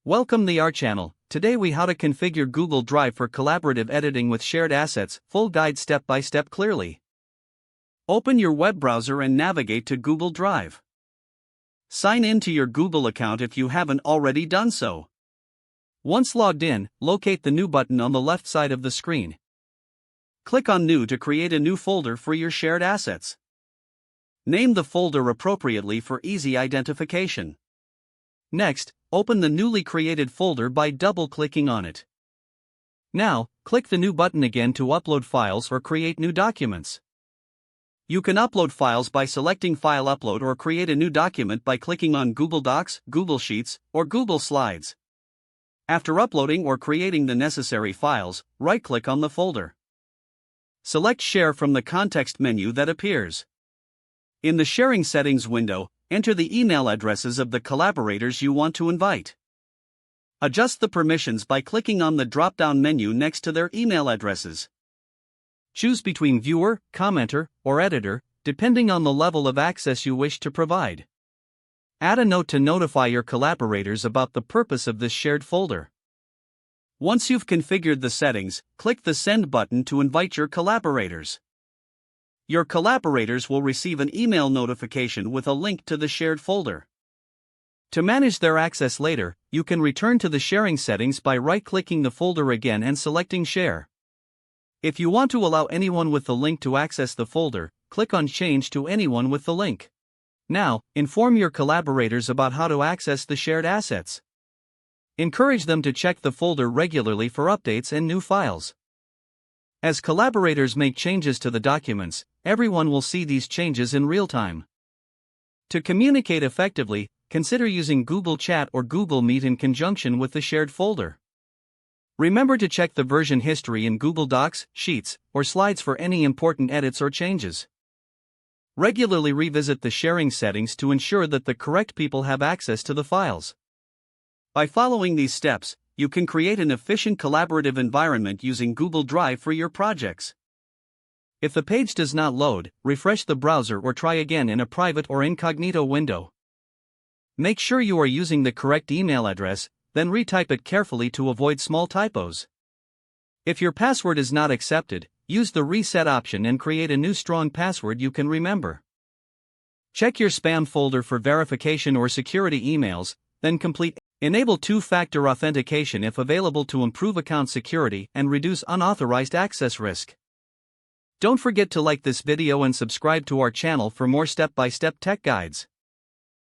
Welcome to our channel. Today we how to configure Google Drive for collaborative editing with shared assets, full guide step by step clearly. Open your web browser and navigate to Google Drive. Sign in to your Google account if you haven't already done so. Once logged in, locate the New button on the left side of the screen. Click on New to create a new folder for your shared assets. Name the folder appropriately for easy identification. Next, open the newly created folder by double-clicking on it. Now, click the New button again to upload files or create new documents. You can upload files by selecting File Upload or create a new document by clicking on Google Docs, Google Sheets, or Google Slides. After uploading or creating the necessary files, right-click on the folder. Select Share from the context menu that appears. In the Sharing Settings window, enter the email addresses of the collaborators you want to invite. Adjust the permissions by clicking on the drop-down menu next to their email addresses. Choose between viewer, commenter, or editor, depending on the level of access you wish to provide. Add a note to notify your collaborators about the purpose of this shared folder. Once you've configured the settings, click the Send button to invite your collaborators. Your collaborators will receive an email notification with a link to the shared folder. To manage their access later, you can return to the sharing settings by right-clicking the folder again and selecting Share. If you want to allow anyone with the link to access the folder, click on Change to Anyone with the link. Now, inform your collaborators about how to access the shared assets. Encourage them to check the folder regularly for updates and new files. As collaborators make changes to the documents, everyone will see these changes in real time. To communicate effectively, consider using Google Chat or Google Meet in conjunction with the shared folder. Remember to check the version history in Google Docs, Sheets, or Slides for any important edits or changes. Regularly revisit the sharing settings to ensure that the correct people have access to the files. By following these steps, you can create an efficient collaborative environment using Google Drive for your projects. If the page does not load, refresh the browser or try again in a private or incognito window. Make sure you are using the correct email address, then retype it carefully to avoid small typos. If your password is not accepted, use the reset option and create a new strong password you can remember. Check your spam folder for verification or security emails, then enable two-factor authentication if available to improve account security and reduce unauthorized access risk. Don't forget to like this video and subscribe to our channel for more step-by-step tech guides.